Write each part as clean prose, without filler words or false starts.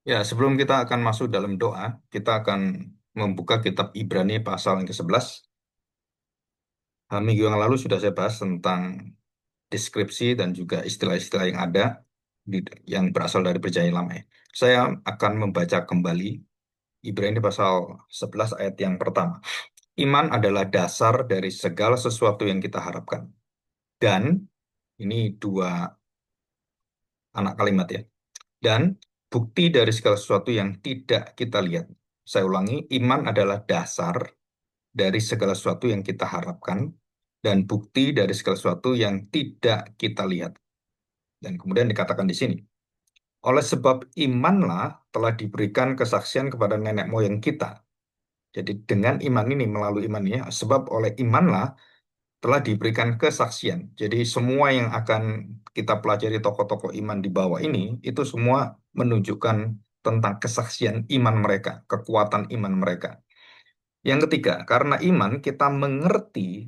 Ya, sebelum kita akan masuk dalam doa, kita akan membuka kitab Ibrani pasal yang ke-11. Minggu yang lalu sudah saya bahas tentang deskripsi dan juga istilah-istilah yang ada yang berasal dari Perjanjian Lama. Saya akan membaca kembali Ibrani pasal 11 ayat yang pertama. Iman adalah dasar dari segala sesuatu yang kita harapkan. Dan ini dua anak kalimat ya. Dan bukti dari segala sesuatu yang tidak kita lihat. Saya ulangi, iman adalah dasar dari segala sesuatu yang kita harapkan dan bukti dari segala sesuatu yang tidak kita lihat. Dan kemudian dikatakan di sini, oleh sebab imanlah telah diberikan kesaksian kepada nenek moyang kita. Jadi dengan iman ini, melalui iman ini, sebab oleh imanlah telah diberikan kesaksian. Jadi semua yang akan kita pelajari tokoh-tokoh iman di bawah ini, itu semua menunjukkan tentang kesaksian iman mereka, kekuatan iman mereka. Yang ketiga, karena iman kita mengerti,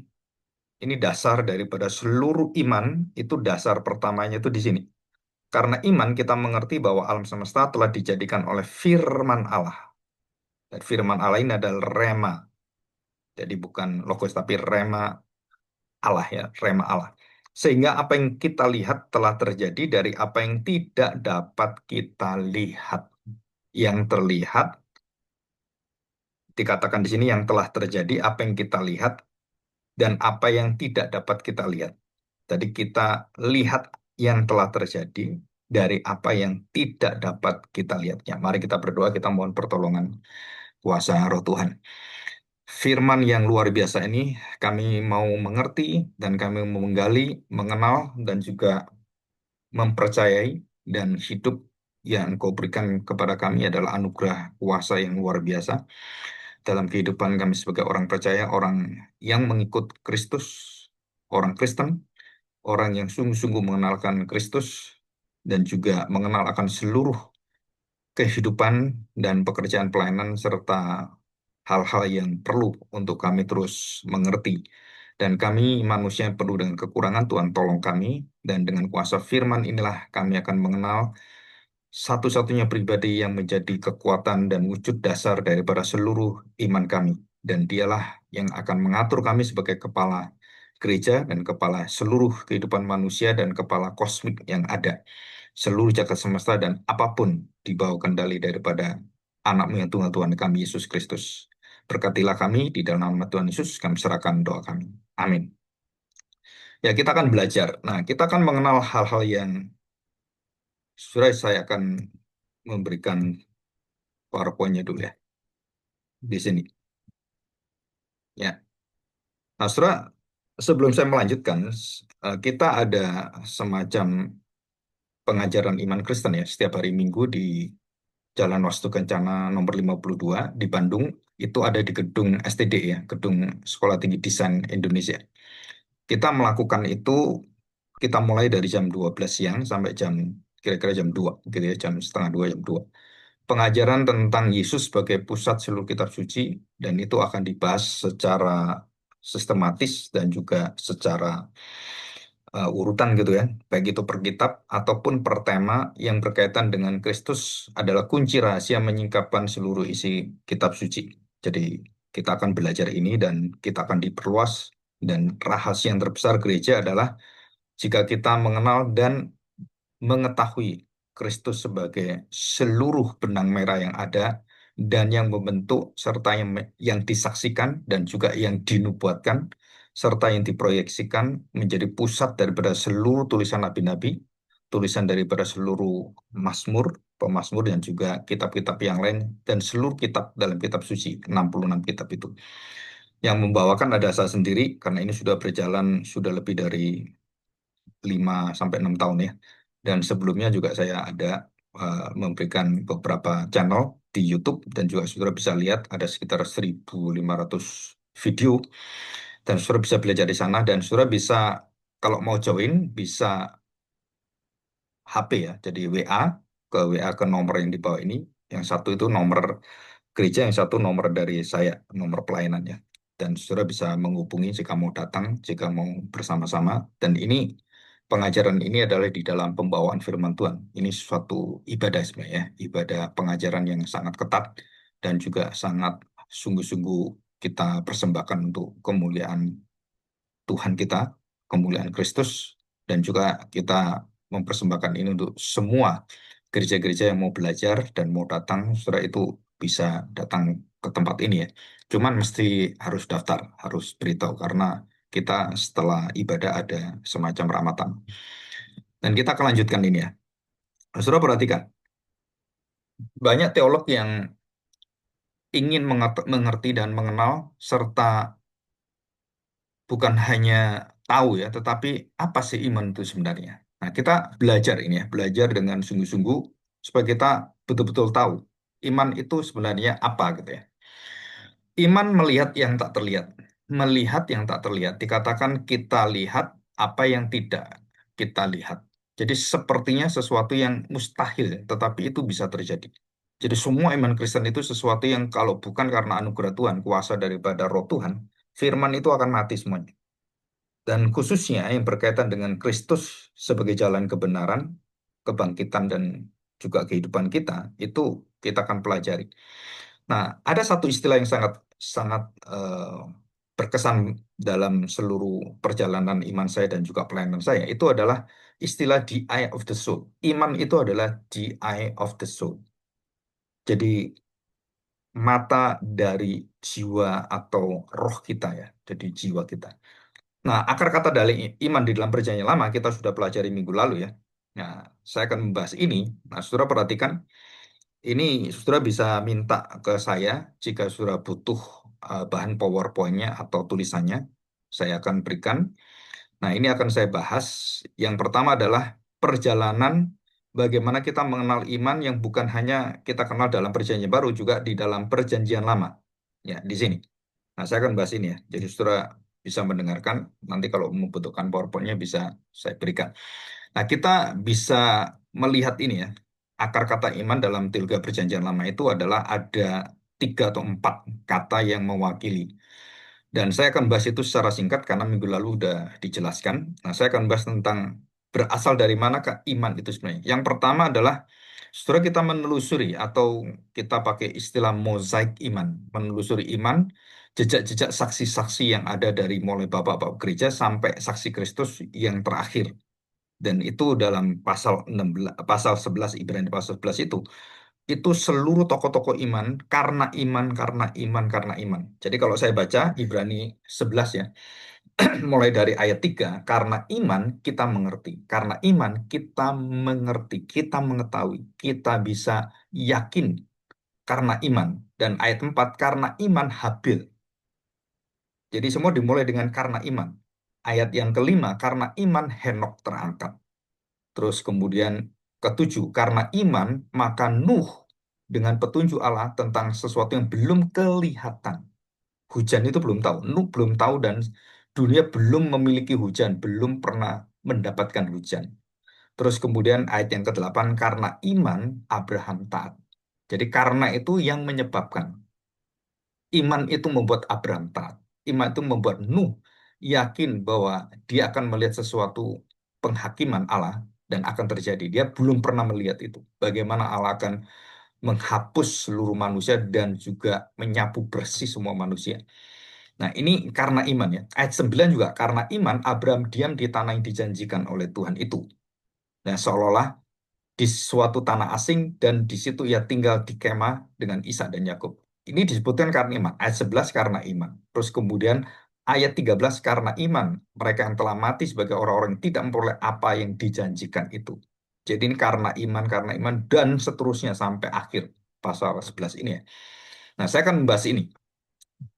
ini dasar daripada seluruh iman, itu dasar pertamanya itu di sini. Karena iman kita mengerti bahwa alam semesta telah dijadikan oleh firman Allah. Dan firman Allah ini adalah rema. Jadi bukan logos tapi rema Allah ya, rema Allah. Sehingga apa yang kita lihat telah terjadi dari apa yang tidak dapat kita lihat. Yang terlihat dikatakan di sini yang telah terjadi apa yang kita lihat dan apa yang tidak dapat kita lihat. Jadi kita lihat yang telah terjadi dari apa yang tidak dapat kita lihatnya. Mari kita berdoa, kita mohon pertolongan kuasa roh Tuhan. Firman yang luar biasa ini kami mau mengerti dan kami mau menggali, mengenal dan juga mempercayai dan hidup yang Engkau berikan kepada kami adalah anugerah kuasa yang luar biasa dalam kehidupan kami sebagai orang percaya, orang yang mengikut Kristus, orang Kristen, orang yang sungguh-sungguh mengenalkan Kristus dan juga mengenal akan seluruh kehidupan dan pekerjaan pelayanan serta hal-hal yang perlu untuk kami terus mengerti. Dan kami manusia yang penuh dengan kekurangan, Tuhan tolong kami. Dan dengan kuasa firman inilah kami akan mengenal satu-satunya pribadi yang menjadi kekuatan dan wujud dasar daripada seluruh iman kami. Dan dialah yang akan mengatur kami sebagai kepala gereja dan kepala seluruh kehidupan manusia dan kepala kosmik yang ada. Seluruh jagat semesta dan apapun di bawah kendali daripada anakmu yang Tuhan Tuhan kami Yesus Kristus. Berkatilah kami di dalam nama Tuhan Yesus, kami serahkan doa kami. Amin. Ya, kita akan belajar. Nah, kita akan mengenal hal-hal yang sudah saya akan memberikan PowerPoint-nya dulu ya, di sini. Ya. Nah, saudara, sebelum saya melanjutkan, kita ada semacam pengajaran iman Kristen ya, setiap hari Minggu di Jalan Wastu Kencana nomor 52 di Bandung, itu ada di gedung STD ya, Gedung Sekolah Tinggi Desain Indonesia. Kita melakukan itu, kita mulai dari jam 12 siang sampai jam kira-kira jam 2, gitu ya, jam setengah 2, jam 2. Pengajaran tentang Yesus sebagai pusat seluruh kitab suci, dan itu akan dibahas secara sistematis dan juga secara urutan gitu ya, baik itu per kitab ataupun per tema yang berkaitan dengan Kristus adalah kunci rahasia menyingkapkan seluruh isi kitab suci. Jadi kita akan belajar ini dan kita akan diperluas dan rahasia yang terbesar gereja adalah jika kita mengenal dan mengetahui Kristus sebagai seluruh benang merah yang ada dan yang membentuk serta yang disaksikan dan juga yang dinubuatkan serta yang diproyeksikan menjadi pusat daripada seluruh tulisan nabi-nabi, tulisan daripada seluruh mazmur, pemazmur dan juga kitab-kitab yang lain dan seluruh kitab dalam kitab suci, 66 kitab itu. Yang membawakan ada saya sendiri karena ini sudah berjalan sudah lebih dari 5 sampai 6 tahun ya. Dan sebelumnya juga saya ada memberikan beberapa channel di YouTube dan juga saudara bisa lihat ada sekitar 1.500 video dan saudara bisa belajar di sana dan saudara bisa kalau mau join bisa HP ya. Jadi WA ke nomor yang di bawah ini. Yang satu itu nomor gereja, yang satu nomor dari saya, nomor pelayanannya. Dan saudara bisa menghubungi jika mau datang, jika mau bersama-sama. Dan ini pengajaran ini adalah di dalam pembawaan firman Tuhan. Ini suatu ibadah sebenarnya, ya. Ibadah pengajaran yang sangat ketat dan juga sangat sungguh-sungguh kita persembahkan untuk kemuliaan Tuhan kita, kemuliaan Kristus, dan juga kita mempersembahkan ini untuk semua gereja-gereja yang mau belajar dan mau datang, saudara itu bisa datang ke tempat ini ya. Cuman mesti harus daftar, harus beritahu karena kita setelah ibadah ada semacam ramatan. Dan kita akan lanjutkan ini ya. Saudara perhatikan, banyak teolog yang ingin mengerti dan mengenal serta bukan hanya tahu ya, tetapi apa sih iman itu sebenarnya. Nah, kita belajar ini ya, belajar dengan sungguh-sungguh supaya kita betul-betul tahu iman itu sebenarnya apa gitu ya. Iman melihat yang tak terlihat. Melihat yang tak terlihat. Dikatakan kita lihat apa yang tidak kita lihat. Jadi sepertinya sesuatu yang mustahil, tetapi itu bisa terjadi. Jadi semua iman Kristen itu sesuatu yang kalau bukan karena anugerah Tuhan, kuasa daripada roh Tuhan, firman itu akan mati semuanya. Dan khususnya yang berkaitan dengan Kristus sebagai jalan kebenaran, kebangkitan, dan juga kehidupan kita, itu kita akan pelajari. Nah, ada satu istilah yang sangat sangat berkesan dalam seluruh perjalanan iman saya dan juga pelayanan saya. Itu adalah istilah the eye of the soul. Iman itu adalah the eye of the soul. Jadi mata dari jiwa atau roh kita ya. Jadi jiwa kita. Nah, akar kata dari iman di dalam perjanjian lama kita sudah pelajari minggu lalu ya. Nah, saya akan membahas ini. Nah, saudara perhatikan, ini saudara bisa minta ke saya jika saudara butuh bahan PowerPoint-nya atau tulisannya. Saya akan berikan. Nah, ini akan saya bahas. Yang pertama adalah perjalanan bagaimana kita mengenal iman yang bukan hanya kita kenal dalam perjanjian baru, juga di dalam perjanjian lama. Ya, di sini. Nah, saya akan bahas ini ya. Jadi saudara bisa mendengarkan. Nanti kalau membutuhkan PowerPoint-nya bisa saya berikan. Nah, kita bisa melihat ini ya. Akar kata iman dalam teologi perjanjian lama itu adalah ada tiga atau empat kata yang mewakili. Dan saya akan bahas itu secara singkat karena minggu lalu udah dijelaskan. Nah, saya akan bahas tentang berasal dari manakah iman itu sebenarnya. Yang pertama adalah setelah kita menelusuri atau kita pakai istilah mozaik iman, menelusuri iman, jejak-jejak saksi-saksi yang ada dari mulai bapak-bapak gereja sampai saksi Kristus yang terakhir. Dan itu dalam pasal 16, pasal 11 Ibrani pasal 11 itu seluruh tokoh-tokoh iman karena iman, karena iman, karena iman. Jadi kalau saya baca Ibrani 11 ya, mulai dari ayat 3, karena iman kita mengerti. Karena iman kita mengerti, kita mengetahui, kita bisa yakin karena iman. Dan ayat 4, karena iman Habil. Jadi semua dimulai dengan karena iman. Ayat yang kelima, karena iman Henok terangkat. Terus kemudian ketujuh, karena iman maka Nuh dengan petunjuk Allah tentang sesuatu yang belum kelihatan. Hujan itu belum tahu, Nuh belum tahu dan dunia belum memiliki hujan, belum pernah mendapatkan hujan. Terus kemudian ayat yang ke-8, karena iman Abraham taat. Jadi karena itu yang menyebabkan. Iman itu membuat Abraham taat. Iman itu membuat Nuh yakin bahwa dia akan melihat sesuatu penghakiman Allah dan akan terjadi. Dia belum pernah melihat itu. Bagaimana Allah akan menghapus seluruh manusia dan juga menyapu bersih semua manusia. Nah, ini karena iman ya. Ayat 9 juga karena iman Abraham diam di tanah yang dijanjikan oleh Tuhan itu. Nah, seolah-olah di suatu tanah asing dan di situ ia tinggal di kemah dengan Ishak dan Yakub. Ini disebutkan karena iman. Ayat 11 karena iman. Terus kemudian ayat 13 karena iman. Mereka yang telah mati sebagai orang-orang yang tidak memperoleh apa yang dijanjikan itu. Jadi ini karena iman, dan seterusnya sampai akhir pasal 11 ini ya. Nah, saya akan membahas ini.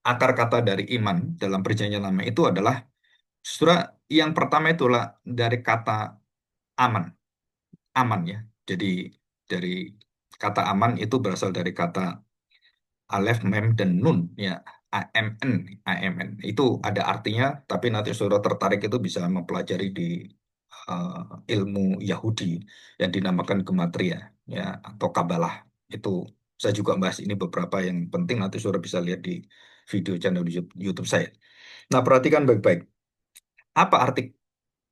Akar kata dari iman dalam perjanjian lama itu adalah surah yang pertama itulah dari kata aman. Aman ya. Jadi dari kata aman itu berasal dari kata alef, mem, dan nun ya. AMN, AMN itu ada artinya, tapi nanti saudara tertarik itu bisa mempelajari di ilmu Yahudi yang dinamakan gematria ya atau Kabalah. Itu saya juga bahas ini beberapa yang penting, nanti saudara bisa lihat di video channel YouTube saya. Nah, perhatikan baik-baik. Apa arti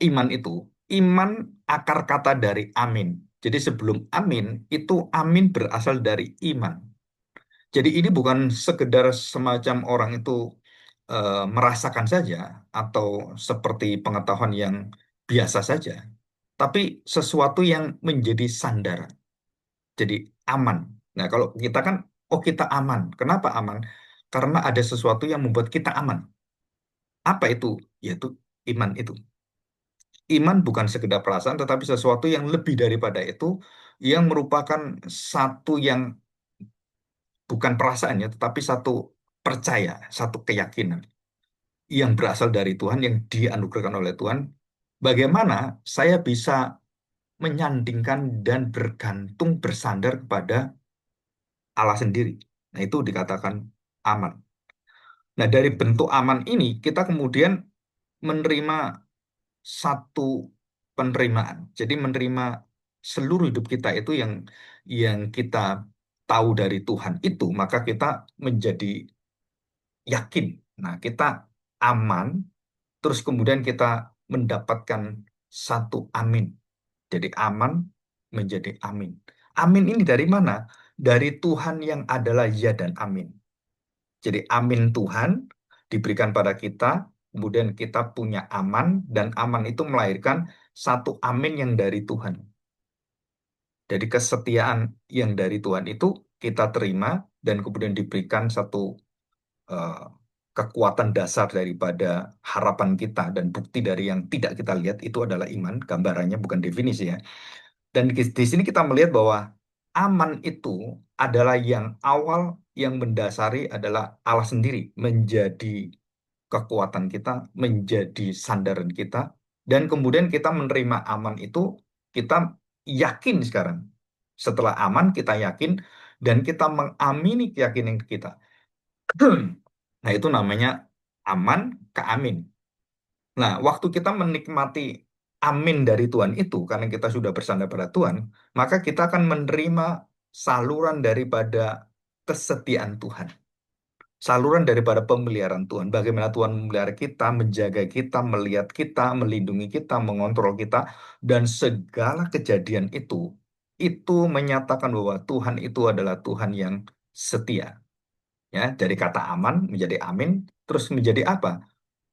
iman itu? Iman akar kata dari amin. Jadi sebelum amin, itu amin berasal dari iman. Jadi ini bukan sekedar semacam orang itu merasakan saja atau seperti pengetahuan yang biasa saja, tapi sesuatu yang menjadi sandaran. Jadi aman. Nah, kalau kita kan, oh kita aman. Kenapa aman? Karena ada sesuatu yang membuat kita aman. Apa itu? Yaitu iman itu. Iman bukan sekedar perasaan, tetapi sesuatu yang lebih daripada itu, yang merupakan satu yang bukan perasaan ya, tetapi satu percaya, satu keyakinan yang berasal dari Tuhan, yang dianugerahkan oleh Tuhan. Bagaimana saya bisa menyandingkan dan bergantung bersandar kepada Allah sendiri. Nah, itu dikatakan aman. Nah, dari bentuk aman ini, kita kemudian menerima satu penerimaan. Jadi menerima seluruh hidup kita itu yang kita tahu dari Tuhan itu, maka kita menjadi yakin. Nah, kita aman, terus kemudian kita mendapatkan satu amin. Jadi aman menjadi amin. Amin ini dari mana? Dari Tuhan yang adalah ya dan amin. Jadi amin Tuhan diberikan pada kita, kemudian kita punya aman, dan aman itu melahirkan satu amin yang dari Tuhan. Jadi kesetiaan yang dari Tuhan itu kita terima dan kemudian diberikan satu eh, kekuatan dasar daripada harapan kita dan bukti dari yang tidak kita lihat itu adalah iman, gambarannya bukan definisi ya. Dan di sini kita melihat bahwa aman itu adalah yang awal yang mendasari adalah Allah sendiri menjadi kekuatan kita, menjadi sandaran kita, dan kemudian kita menerima aman itu, kita yakin sekarang. Setelah aman, kita yakin, dan kita mengamini keyakinan kita. Nah, itu namanya aman ke amin. Nah, waktu kita menikmati amin dari Tuhan itu, karena kita sudah bersandar pada Tuhan, maka kita akan menerima saluran daripada kesetiaan Tuhan. Saluran daripada pemeliharaan Tuhan. Bagaimana Tuhan memelihara kita, menjaga kita, melihat kita, melindungi kita, mengontrol kita, dan segala kejadian itu menyatakan bahwa Tuhan itu adalah Tuhan yang setia. Ya, dari kata aman menjadi amin, terus menjadi apa?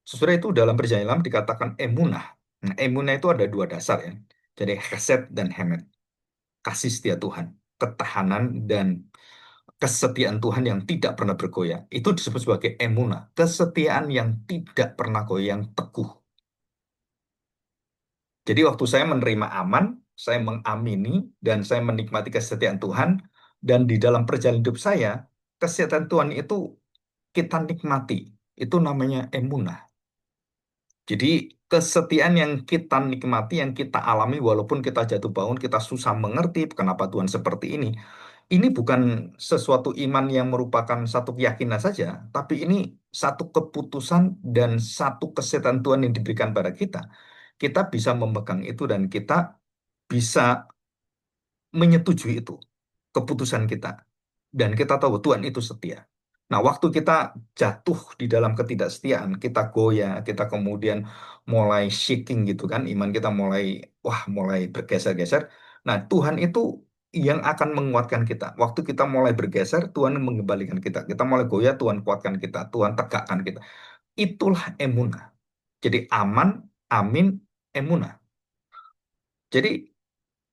Sesudah itu dalam perjanjian lama dikatakan emunah. Nah, emunah itu ada dua dasar ya. Jadi chesed dan hemet. Kasih setia Tuhan, ketahanan dan kesetiaan Tuhan yang tidak pernah bergoyah. Itu disebut sebagai emunah. Kesetiaan yang tidak pernah goyang, teguh. Jadi waktu saya menerima aman, saya mengamini dan saya menikmati kesetiaan Tuhan. Dan di dalam perjalanan hidup saya, kesetiaan Tuhan itu kita nikmati. Itu namanya emunah. Jadi kesetiaan yang kita nikmati, yang kita alami, walaupun kita jatuh bangun, kita susah mengerti kenapa Tuhan seperti ini bukan sesuatu iman yang merupakan satu keyakinan saja, tapi ini satu keputusan dan satu kesetiaan Tuhan yang diberikan pada kita. Kita bisa memegang itu dan kita bisa menyetujui itu, keputusan kita. Dan kita tahu Tuhan itu setia. Nah, waktu kita jatuh di dalam ketidaksetiaan, kita goyah, kita kemudian mulai shaking gitu kan, iman kita mulai, wah, mulai bergeser-geser. Nah, Tuhan itu yang akan menguatkan kita. Waktu kita mulai bergeser, Tuhan mengembalikan kita. Kita mulai goyah, Tuhan kuatkan kita. Tuhan tegakkan kita. Itulah emunah. Jadi aman, amin, emunah. Jadi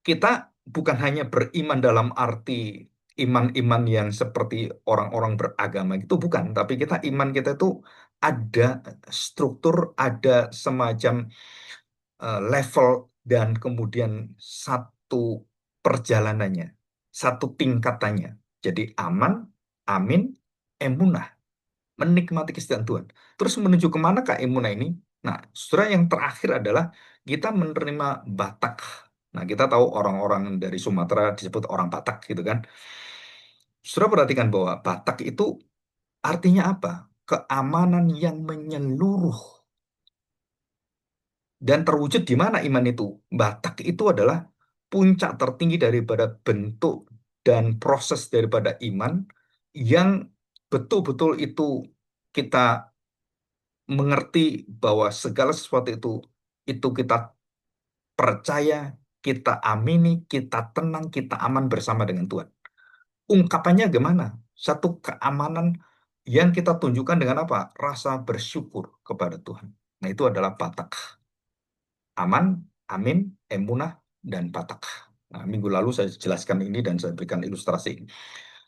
kita bukan hanya beriman dalam arti iman-iman yang seperti orang-orang beragama itu bukan, tapi iman kita itu ada struktur, ada semacam level dan kemudian satu perjalanannya, satu tingkatannya. Jadi aman, amin, emunah, menikmati kesetiaan Tuhan. Terus menuju kemana Kak emunah ini? Nah, saudara yang terakhir adalah kita menerima Batak. Nah, kita tahu orang-orang dari Sumatera disebut orang Batak gitu kan. Saudara perhatikan bahwa Batak itu artinya apa? Keamanan yang menyeluruh. Dan terwujud di mana iman itu? Batak itu adalah puncak tertinggi daripada bentuk dan proses daripada iman yang betul-betul itu kita mengerti bahwa segala sesuatu itu kita percaya, kita amini, kita tenang, kita aman bersama dengan Tuhan. Ungkapannya gimana? Satu keamanan yang kita tunjukkan dengan apa? Rasa bersyukur kepada Tuhan. Nah, itu adalah Batak. Aman, amin, emunah, dan Batak. Nah, minggu lalu saya jelaskan ini dan saya berikan ilustrasi ini.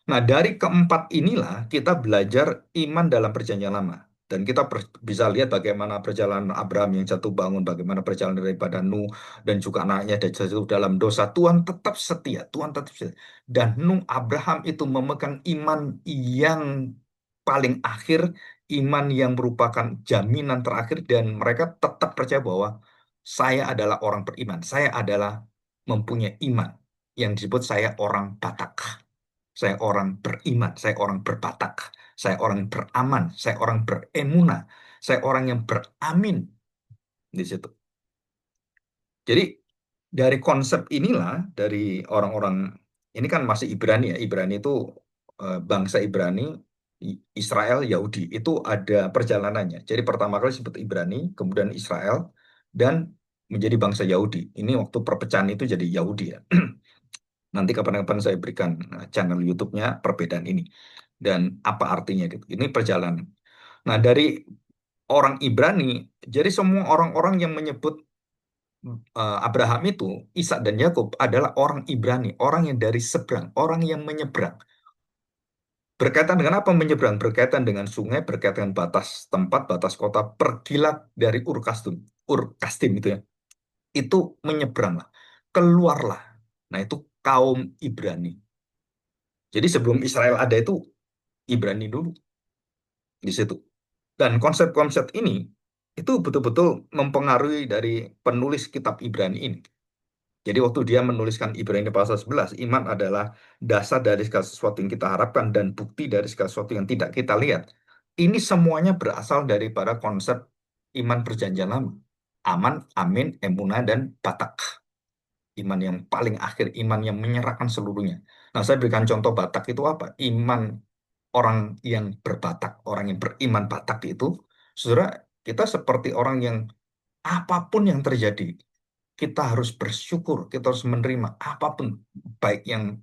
Nah, dari keempat inilah kita belajar iman dalam perjanjian lama. Dan kita bisa lihat bagaimana perjalanan Abraham yang jatuh bangun, bagaimana perjalanan daripada Nuh, dan juga anaknya dan jatuh dalam dosa. Tuhan tetap setia, Tuhan tetap setia. Dan Nuh, Abraham itu memegang iman yang paling akhir, iman yang merupakan jaminan terakhir, dan mereka tetap percaya bahwa saya adalah orang beriman, saya adalah mempunyai iman yang disebut saya orang Batak. Saya orang beriman, saya orang berbatak, saya orang beraman, saya orang beremunah, saya orang yang beramin di situ. Jadi dari konsep inilah dari orang-orang ini kan masih Ibrani ya. Ibrani itu bangsa Ibrani, Israel, Yahudi itu ada perjalanannya. Jadi pertama kali disebut Ibrani, kemudian Israel dan menjadi bangsa Yahudi. Ini waktu perpecahan itu jadi Yahudi ya. Nanti kapan-kapan saya berikan channel YouTube-nya perbedaan ini dan apa artinya gitu. Ini perjalanan. Nah, dari orang Ibrani, jadi semua orang-orang yang menyebut Abraham itu, Ishak dan Yakub adalah orang Ibrani, orang yang dari seberang, orang yang menyeberang. Berkaitan dengan apa menyeberang? Berkaitan dengan sungai, berkaitan dengan batas tempat, batas kota. Pergilah dari Ur Kasdim itu ya. Itu menyeberanglah, keluarlah. Nah, itu kaum Ibrani. Jadi sebelum Israel ada itu Ibrani dulu di situ. Dan konsep-konsep ini itu betul-betul mempengaruhi dari penulis kitab Ibrani ini. Jadi waktu dia menuliskan Ibrani pasal 11, iman adalah dasar dari segala sesuatu yang kita harapkan dan bukti dari segala sesuatu yang tidak kita lihat. Ini semuanya berasal daripada konsep iman perjanjian lama. Aman, amin, emunah, dan batak. Iman yang paling akhir, iman yang menyerahkan seluruhnya. Nah, saya berikan contoh Batak itu apa? Iman orang yang berbatak, orang yang beriman Batak itu, saudara, kita seperti orang yang apapun yang terjadi, kita harus bersyukur, kita harus menerima apapun, baik yang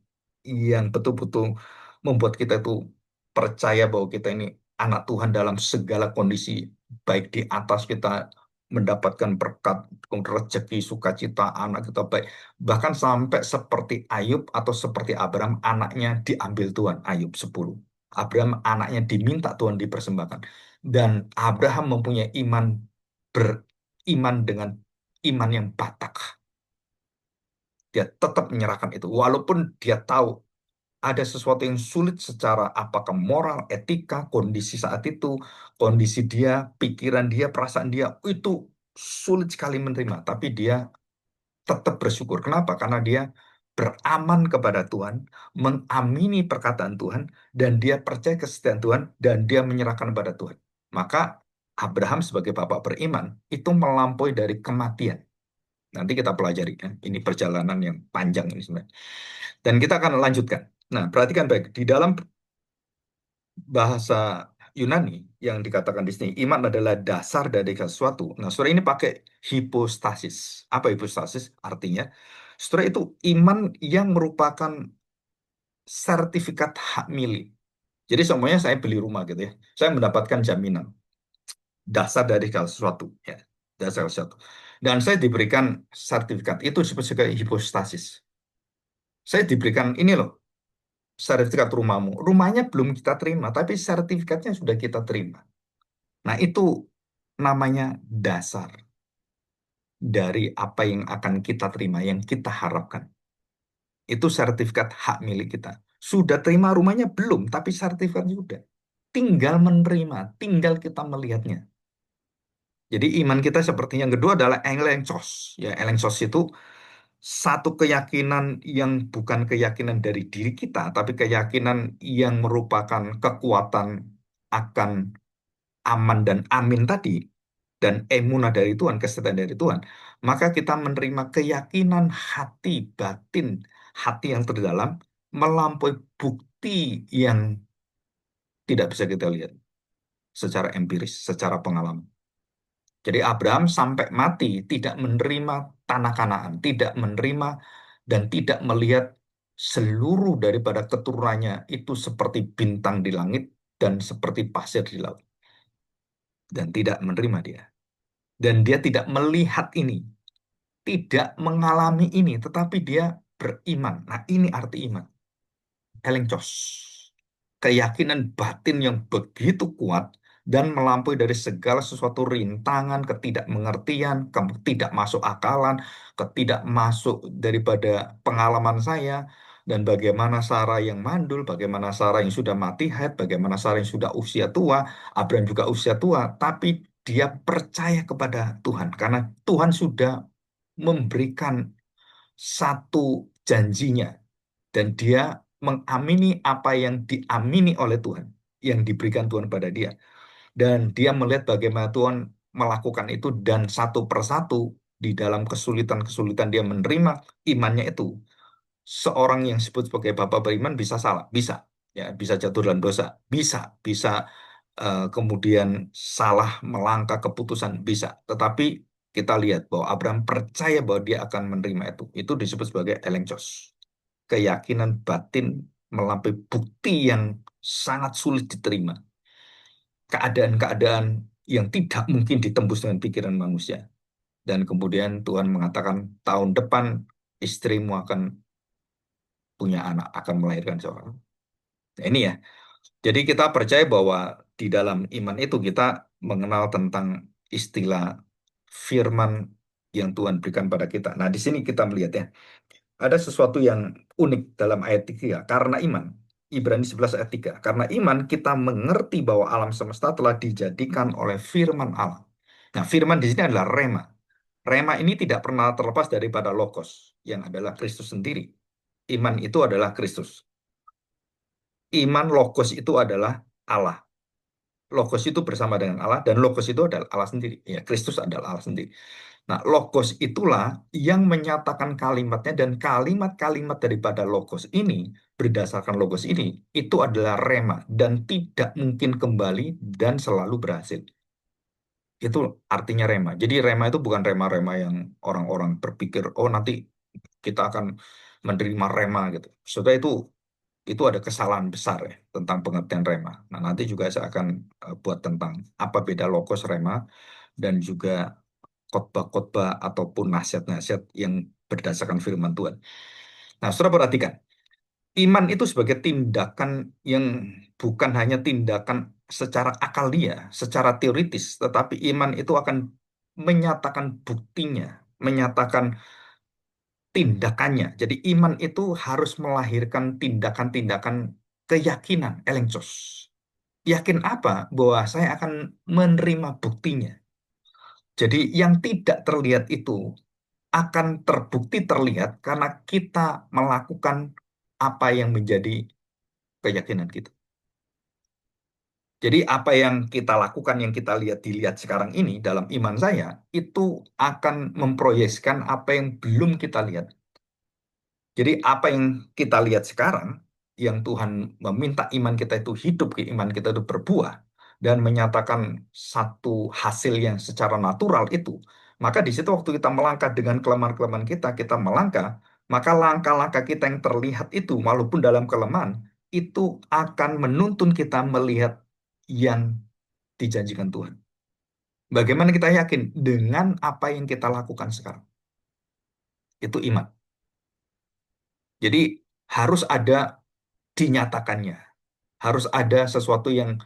betul-betul membuat kita itu percaya bahwa kita ini anak Tuhan dalam segala kondisi, baik di atas kita mendapatkan berkat, rezeki, sukacita, anak kita baik, bahkan sampai seperti Ayub atau seperti Abraham, anaknya diambil Tuhan, Ayub 10. Abraham anaknya diminta Tuhan dipersembahkan. Dan Abraham mempunyai beriman dengan iman yang batak. Dia tetap menyerahkan itu. Walaupun dia tahu ada sesuatu yang sulit secara apakah moral, etika, kondisi saat itu, kondisi dia, pikiran dia, perasaan dia, itu sulit sekali menerima. Tapi dia tetap bersyukur. Kenapa? Karena dia beraman kepada Tuhan, mengamini perkataan Tuhan, dan dia percaya kesetiaan Tuhan, dan dia menyerahkan kepada Tuhan. Maka Abraham sebagai bapak beriman, itu melampaui dari kematian. Nanti kita pelajari ya. Ini perjalanan yang panjang ini sebenarnya. Dan kita akan lanjutkan. Nah, perhatikan baik. Di dalam bahasa Yunani yang dikatakan di sini, iman adalah dasar dari sesuatu. Nah, saudara ini pakai hipostasis. Apa hipostasis? Artinya, saudara itu iman yang merupakan sertifikat hak milik. Jadi semuanya saya beli rumah gitu ya. Saya mendapatkan jaminan dasar dari segala sesuatu ya. Dasar sesuatu. Dan saya diberikan sertifikat itu disebut sebagai hipostasis. Saya diberikan ini loh, sertifikat rumahmu. Rumahnya belum kita terima, tapi sertifikatnya sudah kita terima. Nah, itu namanya dasar dari apa yang akan kita terima, yang kita harapkan. Itu sertifikat hak milik kita. Sudah terima rumahnya belum, tapi sertifikatnya sudah. Tinggal menerima, tinggal kita melihatnya. Jadi iman kita seperti yang kedua adalah elengsos. Ya, elengsos itu satu keyakinan yang bukan keyakinan dari diri kita, tapi keyakinan yang merupakan kekuatan akan aman dan amin tadi, dan emunah dari Tuhan, kesetiaan dari Tuhan, maka kita menerima keyakinan hati batin, hati yang terdalam, melampaui bukti yang tidak bisa kita lihat secara empiris, secara pengalaman. Jadi Abraham sampai mati tidak menerima kanak-kanakan, tidak menerima dan tidak melihat seluruh daripada keturunannya itu seperti bintang di langit dan seperti pasir di laut. Dan tidak menerima dia. Dan dia tidak melihat ini, tidak mengalami ini, tetapi dia beriman. Nah, ini arti iman. Elencos. Keyakinan batin yang begitu kuat dan melampaui dari segala sesuatu rintangan, ketidakmengertian, tidak masuk akalan, ketidak masuk daripada pengalaman saya, dan bagaimana Sarah yang mandul, bagaimana Sarah yang sudah mati haid, bagaimana Sarah yang sudah usia tua, Abraham juga usia tua, tapi dia percaya kepada Tuhan karena Tuhan sudah memberikan satu janjinya dan dia mengamini apa yang diamini oleh Tuhan, yang diberikan Tuhan pada dia. Dan dia melihat bagaimana Tuhan melakukan itu dan satu persatu di dalam kesulitan-kesulitan dia menerima imannya itu. Seorang yang disebut sebagai bapak beriman bisa salah, bisa. Ya, bisa jatuh dalam dosa, bisa kemudian salah melangkah keputusan, bisa. Tetapi kita lihat bahwa Abraham percaya bahwa dia akan menerima itu. Itu disebut sebagai elencos, keyakinan batin melampaui bukti yang sangat sulit diterima. Keadaan-keadaan yang tidak mungkin ditembus dengan pikiran manusia. Dan kemudian Tuhan mengatakan tahun depan istrimu akan punya anak, akan melahirkan seorang. Nah, ini ya. Jadi kita percaya bahwa di dalam iman itu kita mengenal tentang istilah firman yang Tuhan berikan pada kita. Nah, di sini kita melihat ya, ada sesuatu yang unik dalam ayat 3. Karena iman, Ibrani 11 ayat 3. Karena iman kita mengerti bahwa alam semesta telah dijadikan oleh firman Allah. Nah, firman di sini adalah rema. Rema ini tidak pernah terlepas daripada logos, yang adalah Kristus sendiri. Iman itu adalah Kristus. Iman logos itu adalah Allah. Logos itu bersama dengan Allah, dan logos itu adalah Allah sendiri. Ya, Kristus adalah Allah sendiri. Nah, logos itulah yang menyatakan kalimatnya, dan kalimat-kalimat daripada logos ini, berdasarkan logos ini, itu adalah rema, dan tidak mungkin kembali dan selalu berhasil. Itu artinya rema. Jadi rema itu bukan rema-rema yang orang-orang berpikir, oh nanti kita akan menerima rema gitu. Saudara, itu ada kesalahan besar ya tentang pengertian rema. Nah, nanti juga saya akan buat tentang apa beda logos rema dan juga khotbah-khotbah ataupun nasihat-nasihat yang berdasarkan firman Tuhan. Nah, saudara perhatikan, iman itu sebagai tindakan yang bukan hanya tindakan secara akalia, secara teoritis, tetapi iman itu akan menyatakan buktinya, menyatakan tindakannya. Jadi iman itu harus melahirkan tindakan-tindakan keyakinan, elencos. Yakin apa? Bahwa saya akan menerima buktinya. Jadi yang tidak terlihat itu akan terbukti terlihat karena kita melakukan apa yang menjadi keyakinan kita. Jadi apa yang kita lakukan, yang kita dilihat sekarang ini dalam iman saya, itu akan memproyeksikan apa yang belum kita lihat. Jadi apa yang kita lihat sekarang, yang Tuhan meminta iman kita itu hidup, iman kita itu berbuah, dan menyatakan satu hasil yang secara natural itu, maka di situ waktu kita melangkah dengan kelemahan-kelemahan kita, kita melangkah, maka langkah-langkah kita yang terlihat itu, walaupun dalam kelemahan, itu akan menuntun kita melihat yang dijanjikan Tuhan. Bagaimana kita yakin? Dengan apa yang kita lakukan sekarang. Itu iman. Jadi harus ada dinyatakannya. Harus ada sesuatu yang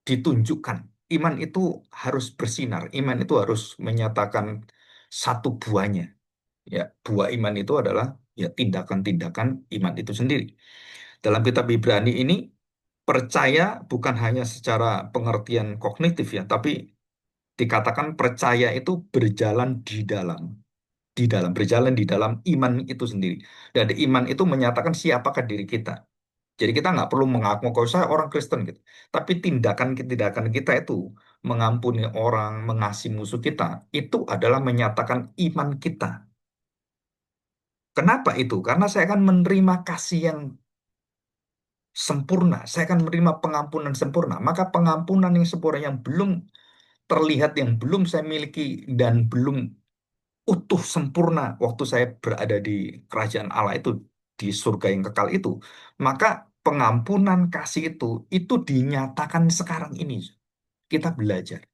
ditunjukkan. Iman itu harus bersinar. Iman itu harus menyatakan satu buahnya. Ya, buah iman itu adalah ya tindakan-tindakan iman itu sendiri. Dalam kitab Ibrani ini percaya bukan hanya secara pengertian kognitif ya, tapi dikatakan percaya itu berjalan berjalan di dalam iman itu sendiri. Dan iman itu menyatakan siapakah diri kita. Jadi kita nggak perlu mengaku kalau saya orang Kristen gitu. Tapi tindakan-tindakan kita itu mengampuni orang, mengasihi musuh kita, itu adalah menyatakan iman kita. Kenapa itu? Karena saya akan menerima kasih yang sempurna. Saya akan menerima pengampunan sempurna. Maka pengampunan yang sempurna yang belum terlihat, yang belum saya miliki dan belum utuh sempurna waktu saya berada di kerajaan Allah itu, di surga yang kekal itu, maka pengampunan kasih itu dinyatakan sekarang ini. Kita belajar.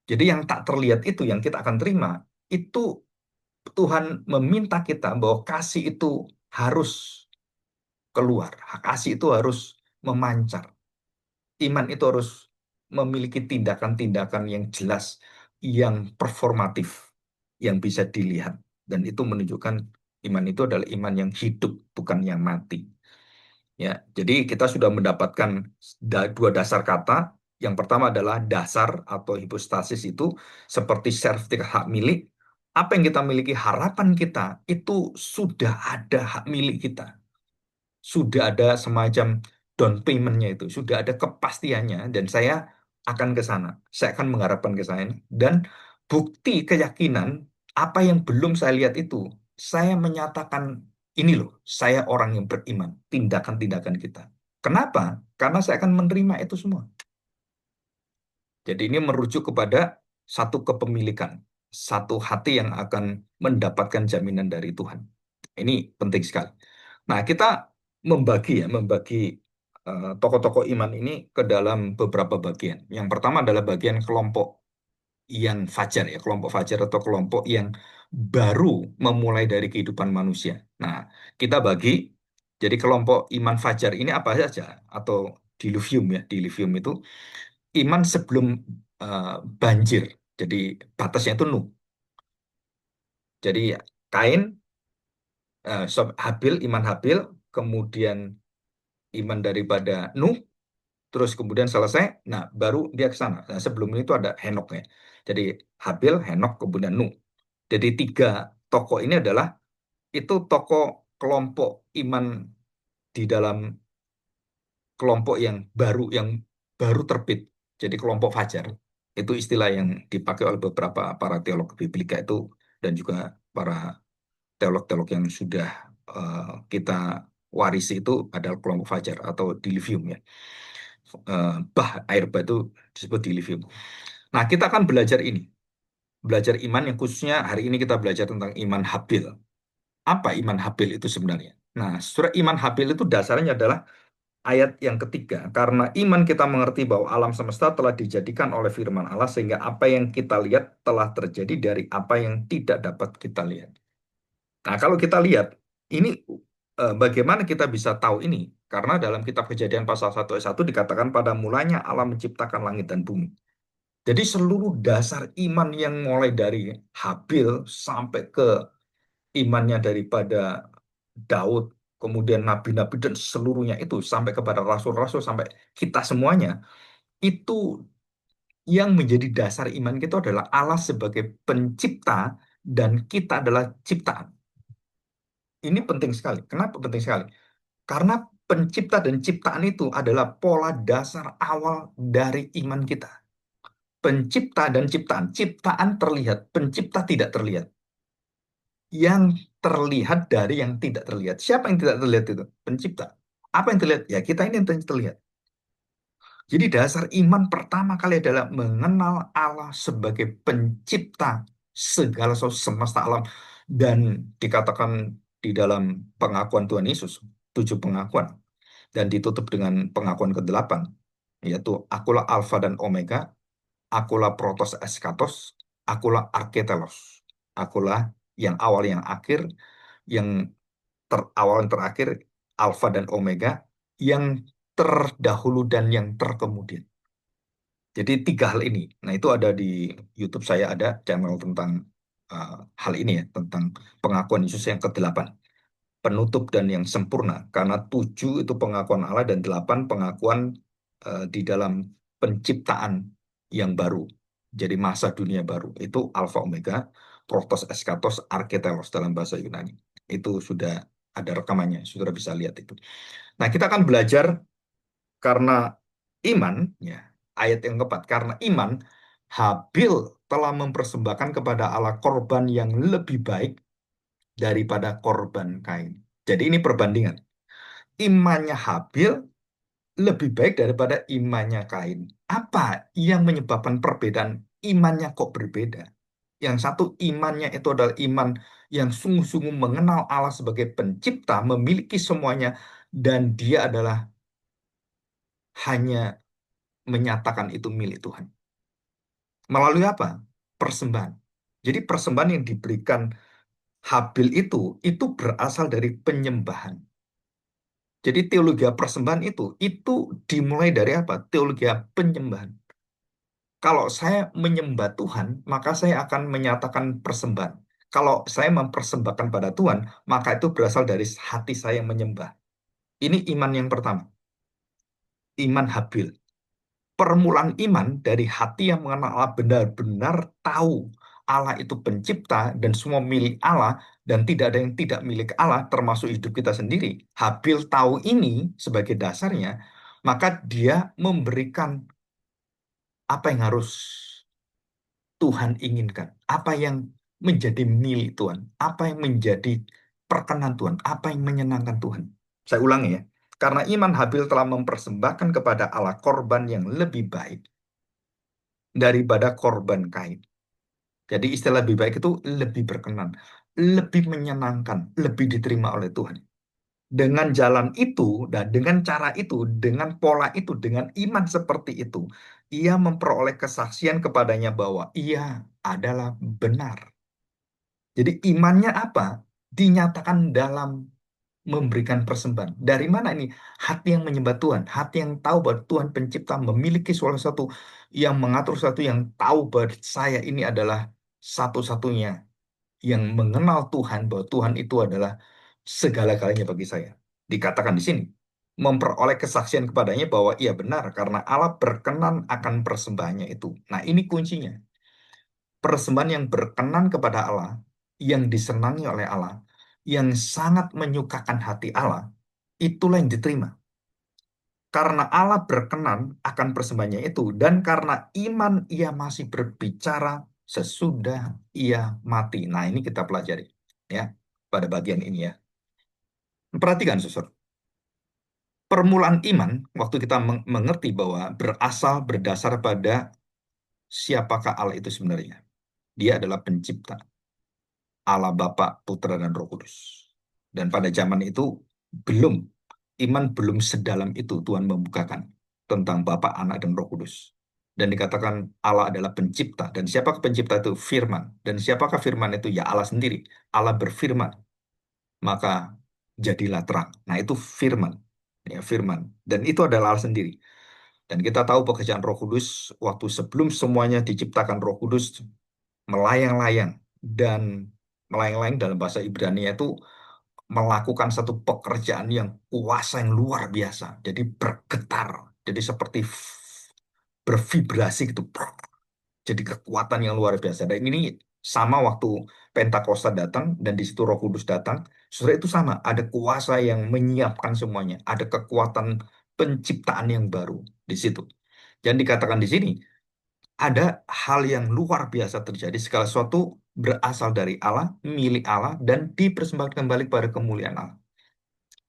Jadi yang tak terlihat itu yang kita akan terima, itu Tuhan meminta kita bahwa kasih itu harus keluar. Kasih itu harus memancar. Iman itu harus memiliki tindakan-tindakan yang jelas, yang performatif, yang bisa dilihat. Dan itu menunjukkan iman itu adalah iman yang hidup, bukan yang mati. Ya, jadi kita sudah mendapatkan dua dasar kata. Yang pertama adalah dasar atau hipostasis itu seperti sertifikat hak milik. Apa yang kita miliki, harapan kita itu sudah ada hak milik kita. Sudah ada semacam down payment-nya itu, sudah ada kepastiannya dan saya akan ke sana. Saya akan mengharapkan ke sana dan bukti keyakinan apa yang belum saya lihat itu, saya menyatakan ini loh, saya orang yang beriman, tindakan-tindakan kita. Kenapa? Karena saya akan menerima itu semua. Jadi ini merujuk kepada satu kepemilikan, satu hati yang akan mendapatkan jaminan dari Tuhan. Ini penting sekali. Nah, kita membagi tokoh-tokoh iman ini ke dalam beberapa bagian. Yang pertama adalah bagian kelompok yang fajar ya, kelompok fajar atau kelompok yang baru memulai dari kehidupan manusia. Nah, kita bagi jadi kelompok iman fajar ini apa saja atau diluvium ya, diluvium itu iman sebelum eh, banjir. Jadi batasnya itu Nuh. Jadi Kain, Habil, iman Habil, kemudian iman daripada Nuh, terus kemudian selesai, nah baru dia ke sana. Nah, sebelum itu ada Henok ya. Jadi Habil, Henok, kemudian Nuh. Jadi tiga tokoh ini adalah itu tokoh kelompok iman di dalam kelompok yang baru terbit. Jadi kelompok fajar. Itu istilah yang dipakai oleh beberapa para teolog biblika itu dan juga para teolog-teolog yang sudah kita warisi itu adalah kelompok fajar atau diluvium ya. Air bah itu disebut diluvium. Nah, kita akan belajar ini, belajar iman yang khususnya hari ini kita belajar tentang iman Habil. Apa iman Habil itu sebenarnya? Nah, surah iman Habil itu dasarnya adalah ayat yang ketiga. Karena iman kita mengerti bahwa alam semesta telah dijadikan oleh firman Allah sehingga apa yang kita lihat telah terjadi dari apa yang tidak dapat kita lihat. Nah, kalau kita lihat ini bagaimana kita bisa tahu ini? Karena dalam kitab Kejadian pasal 1 ayat 1 dikatakan pada mulanya Allah menciptakan langit dan bumi. Jadi seluruh dasar iman yang mulai dari Habil sampai ke imannya daripada Daud, kemudian nabi-nabi dan seluruhnya itu sampai kepada rasul-rasul sampai kita semuanya itu yang menjadi dasar iman kita adalah Allah sebagai pencipta dan kita adalah ciptaan. Ini penting sekali. Kenapa penting sekali? Karena pencipta dan ciptaan itu adalah pola dasar awal dari iman kita. Pencipta dan ciptaan. Ciptaan terlihat, pencipta tidak terlihat. Yang terlihat dari yang tidak terlihat. Siapa yang tidak terlihat itu? Pencipta. Apa yang terlihat? Ya kita ini yang terlihat. Jadi dasar iman pertama kali adalah mengenal Allah sebagai pencipta segala sesuatu semesta alam. Dan dikatakan di dalam pengakuan Tuhan Yesus, 7 pengakuan. Dan ditutup dengan pengakuan ke-8, yaitu akulah Alfa dan Omega, akulah Protos Eskatos, akulah Arketelos. Akulah yang awal yang akhir, yang terawal yang terakhir, Alfa dan Omega, yang terdahulu dan yang terkemudian. Jadi 3 hal ini. Nah, itu ada di YouTube saya ada channel tentang uh, hal ini ya, tentang pengakuan Yesus yang ke-8. Penutup dan yang sempurna. Karena 7 itu pengakuan Allah dan 8 pengakuan di dalam penciptaan yang baru. Jadi masa dunia baru. Itu Alfa Omega, Protos Eskatos, Arketelos dalam bahasa Yunani. Itu sudah ada rekamannya, sudah bisa lihat itu. Nah, kita akan belajar karena iman, ya, ayat yang keempat, karena iman, Habil telah mempersembahkan kepada Allah korban yang lebih baik daripada korban Kain. Jadi ini perbandingan. Imannya Habil lebih baik daripada imannya Kain. Apa yang menyebabkan perbedaan imannya kok berbeda? Yang satu imannya itu adalah iman yang sungguh-sungguh mengenal Allah sebagai pencipta, memiliki semuanya, dan dia adalah hanya menyatakan itu milik Tuhan. Melalui apa? Persembahan. Jadi persembahan yang diberikan Habil itu berasal dari penyembahan. Jadi teologi persembahan itu dimulai dari apa? Teologi penyembahan. Kalau saya menyembah Tuhan, maka saya akan menyatakan persembahan. Kalau saya mempersembahkan pada Tuhan, maka itu berasal dari hati saya yang menyembah. Ini iman yang pertama, iman Habil. Permulaan iman dari hati yang mengenal Allah benar-benar tahu Allah itu pencipta dan semua milik Allah dan tidak ada yang tidak milik Allah termasuk hidup kita sendiri. Habil tahu ini sebagai dasarnya, maka dia memberikan apa yang harus Tuhan inginkan, apa yang menjadi milik Tuhan, apa yang menjadi perkenan Tuhan, apa yang menyenangkan Tuhan. Saya ulangi ya, karena iman Habil telah mempersembahkan kepada Allah korban yang lebih baik daripada korban Kain. Jadi istilah lebih baik itu lebih berkenan, lebih menyenangkan, lebih diterima oleh Tuhan. Dengan jalan itu, dan dengan cara itu, dengan pola itu, dengan iman seperti itu, ia memperoleh kesaksian kepadanya bahwa ia adalah benar. Jadi imannya apa? Dinyatakan dalam memberikan persembahan. Dari mana ini? Hati yang menyembah Tuhan, hati yang tahu bahwa Tuhan pencipta memiliki sesuatu yang mengatur sesuatu yang tahu bahwa saya ini adalah satu-satunya yang mengenal Tuhan bahwa Tuhan itu adalah segala-galanya bagi saya. Dikatakan di sini, memperoleh kesaksian kepadanya bahwa ia benar karena Allah berkenan akan persembahannya itu. Nah, ini kuncinya. Persembahan yang berkenan kepada Allah, yang disenangi oleh Allah, yang sangat menyukakan hati Allah, itulah yang diterima. Karena Allah berkenan akan persembahannya itu, dan karena iman ia masih berbicara sesudah ia mati. Nah, ini kita pelajari ya pada bagian ini ya. Perhatikan, Susur. Permulaan iman, waktu kita mengerti bahwa berasal berdasar pada siapakah Allah itu sebenarnya. Dia adalah pencipta, Allah Bapa, Putra, dan Roh Kudus. Dan pada zaman itu belum, iman belum sedalam itu Tuhan membukakan tentang Bapa, Anak, dan Roh Kudus. Dan dikatakan Allah adalah pencipta. Dan siapakah pencipta itu? Firman. Dan siapakah firman itu? Ya Allah sendiri. Allah berfirman, maka jadilah terang. Nah, itu firman. Ya, firman. Dan itu adalah Allah sendiri. Dan kita tahu pekerjaan Roh Kudus waktu sebelum semuanya diciptakan Roh Kudus melayang-layang dan melayang-layang dalam bahasa Ibrani itu melakukan satu pekerjaan yang kuasa yang luar biasa. Jadi bergetar. Jadi seperti bervibrasi gitu. Jadi kekuatan yang luar biasa. Dan ini sama waktu Pentakosta datang dan di situ Roh Kudus datang. Setelah itu sama, ada kuasa yang menyiapkan semuanya. Ada kekuatan penciptaan yang baru di situ. Dan dikatakan di sini, ada hal yang luar biasa terjadi. Segala sesuatu berasal dari Allah, milik Allah, dan dipersembahkan kembali pada kemuliaan Allah.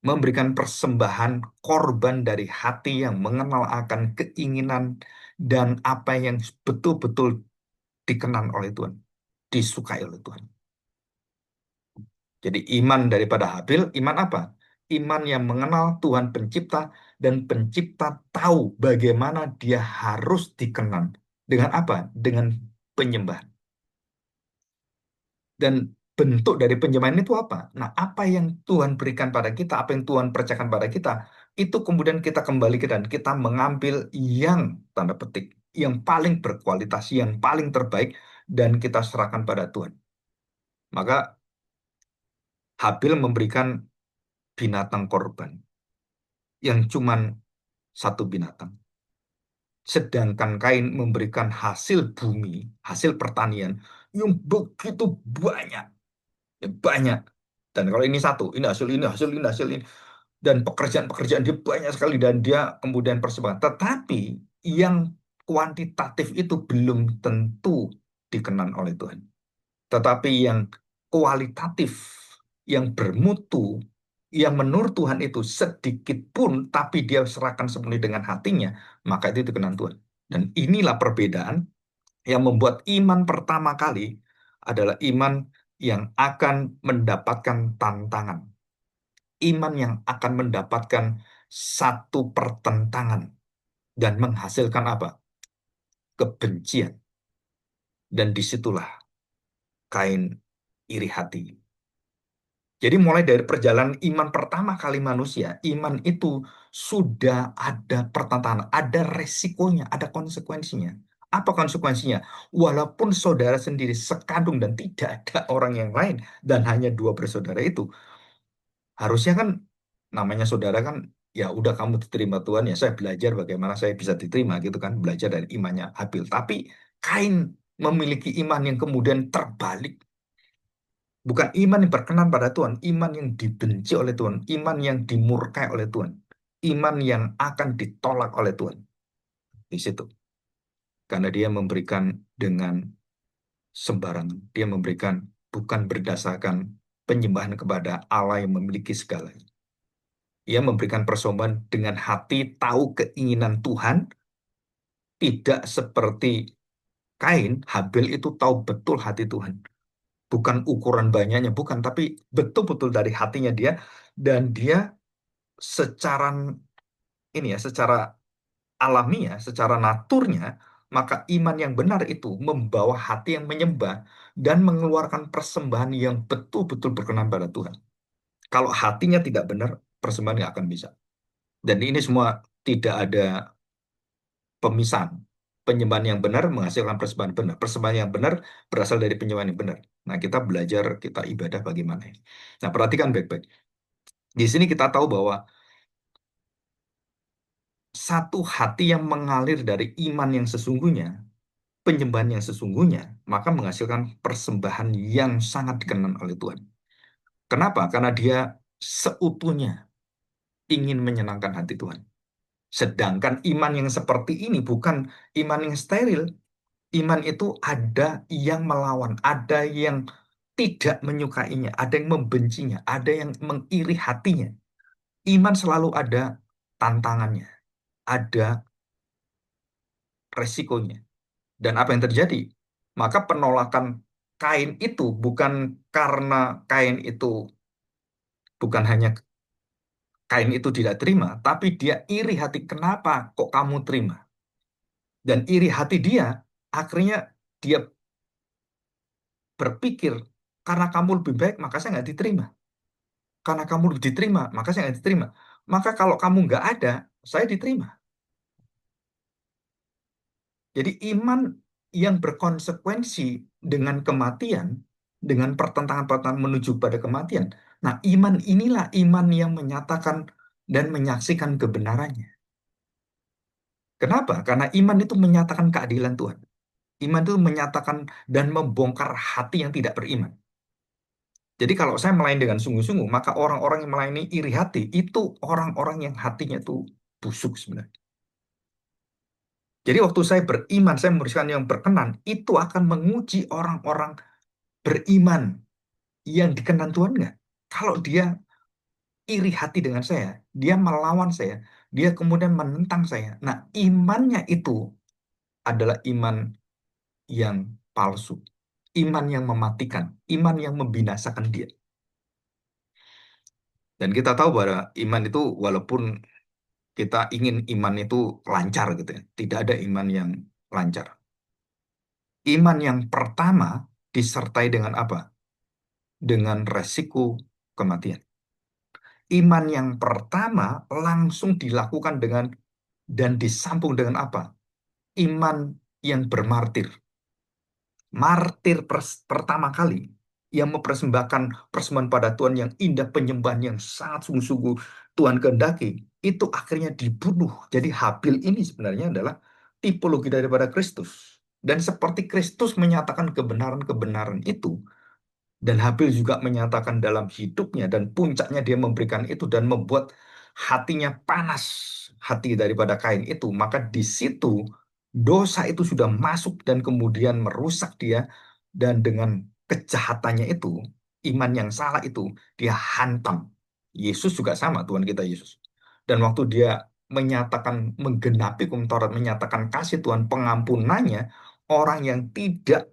Memberikan persembahan korban dari hati yang mengenal akan keinginan dan apa yang betul-betul dikenan oleh Tuhan, disukai oleh Tuhan. Jadi iman daripada Habil, iman apa? Iman yang mengenal Tuhan pencipta dan pencipta tahu bagaimana dia harus dikenan. Dengan apa? Dengan penyembahan. Dan bentuk dari penyembahan itu apa? Nah, apa yang Tuhan berikan pada kita, apa yang Tuhan percayakan pada kita, itu kemudian kita kembali ke dan kita mengambil yang tanda petik, yang paling berkualitas, yang paling terbaik, dan kita serahkan pada Tuhan. Maka Habil memberikan binatang korban yang cuman satu binatang. Sedangkan Kain memberikan hasil bumi, hasil pertanian yang begitu banyak. Ya, banyak. Dan kalau ini satu, ini hasil ini, hasil ini, hasil ini. Dan pekerjaan-pekerjaan dia banyak sekali dan dia kemudian persembahan. Tetapi yang kuantitatif itu belum tentu dikenan oleh Tuhan. Tetapi yang kualitatif, yang bermutu, yang menurut Tuhan itu sedikit pun, tapi dia serahkan sepenuhnya dengan hatinya, maka itu dikenan Tuhan. Dan inilah perbedaan yang membuat iman pertama kali adalah iman yang akan mendapatkan tantangan. Iman yang akan mendapatkan satu pertentangan dan menghasilkan apa? Kebencian. Dan disitulah Kain iri hati. Jadi mulai dari perjalanan iman pertama kali manusia, iman itu sudah ada pertentangan, ada resikonya, ada konsekuensinya. Apa konsekuensinya? Walaupun saudara sendiri sekandung dan tidak ada orang yang lain, dan hanya dua bersaudara itu, harusnya kan namanya saudara kan, ya udah kamu diterima Tuhan, ya saya belajar bagaimana saya bisa diterima gitu kan, belajar dari imannya Habil. Tapi Kain memiliki iman yang kemudian terbalik. Bukan iman yang berkenan pada Tuhan, iman yang dibenci oleh Tuhan, iman yang dimurkai oleh Tuhan, iman yang akan ditolak oleh Tuhan. Di situ. Karena dia memberikan dengan sembarangan. Dia memberikan bukan berdasarkan penyembahan kepada Allah yang memiliki segalanya. Ia memberikan persembahan dengan hati tahu keinginan Tuhan, tidak seperti Kain, Habil itu tahu betul hati Tuhan. Bukan ukuran banyaknya, bukan, tapi betul-betul dari hatinya dia, dan dia secara ini ya, secara alamiah, secara naturnya, maka iman yang benar itu membawa hati yang menyembah dan mengeluarkan persembahan yang betul-betul berkenan pada Tuhan. Kalau hatinya tidak benar, persembahan nggak akan bisa. Dan ini semua tidak ada pemisahan. Penyembahan yang benar menghasilkan persembahan benar. Persembahan yang benar berasal dari penyembahan yang benar. Nah, kita belajar, kita ibadah bagaimana ini. Nah, perhatikan baik-baik. Di sini kita tahu bahwa satu hati yang mengalir dari iman yang sesungguhnya, penyembahan yang sesungguhnya, maka menghasilkan persembahan yang sangat dikenan oleh Tuhan. Kenapa? Karena dia seutuhnya ingin menyenangkan hati Tuhan. Sedangkan iman yang seperti ini bukan iman yang steril. Iman itu ada yang melawan, ada yang tidak menyukainya, ada yang membencinya, ada yang mengiri hatinya. Iman selalu ada tantangannya, ada resikonya. Dan apa yang terjadi? Maka penolakan Kain itu bukan karena Kain itu bukan hanya Kain itu tidak terima, tapi dia iri hati. Kenapa kok kamu terima? Dan iri hati dia, akhirnya dia berpikir, karena kamu lebih baik, maka saya nggak diterima. Karena kamu lebih diterima, maka saya nggak diterima. Maka kalau kamu nggak ada, saya diterima. Jadi iman yang berkonsekuensi dengan kematian, dengan pertentangan-pertentangan menuju pada kematian. Nah, iman inilah iman yang menyatakan dan menyaksikan kebenarannya. Kenapa? Karena iman itu menyatakan keadilan Tuhan. Iman itu menyatakan dan membongkar hati yang tidak beriman. Jadi kalau saya melayani dengan sungguh-sungguh, maka orang-orang yang melayani iri hati, itu orang-orang yang hatinya itu busuk sebenarnya. Jadi waktu saya beriman, saya memberikan yang berkenan, itu akan menguji orang-orang beriman yang dikenan Tuhan nggak? Kalau dia iri hati dengan saya, dia melawan saya, dia kemudian menentang saya. Nah, imannya itu adalah iman yang palsu, iman yang mematikan, iman yang membinasakan dia. Dan kita tahu bahwa iman itu walaupun kita ingin iman itu lancar gitu ya, tidak ada iman yang lancar. Iman yang pertama disertai dengan apa? Dengan resiko kematian. Iman yang pertama langsung dilakukan dengan dan disambung dengan apa? Iman yang bermartir. Martir pertama kali yang mempersembahkan persembahan pada Tuhan yang indah, penyembahan yang sangat sungguh-sungguh Tuhan kehendaki, itu akhirnya dibunuh. Jadi Habil ini sebenarnya adalah tipologi daripada Kristus. Dan seperti Kristus menyatakan kebenaran-kebenaran itu, dan Habil juga menyatakan dalam hidupnya dan puncaknya dia memberikan itu dan membuat hatinya panas, hati daripada Kain itu. Maka di situ dosa itu sudah masuk dan kemudian merusak dia, dan dengan kejahatannya itu, iman yang salah itu dia hantam. Yesus juga sama, Tuhan kita Yesus. Dan waktu dia menyatakan menggenapi hukum Taurat, menyatakan kasih Tuhan pengampunannya, orang yang tidak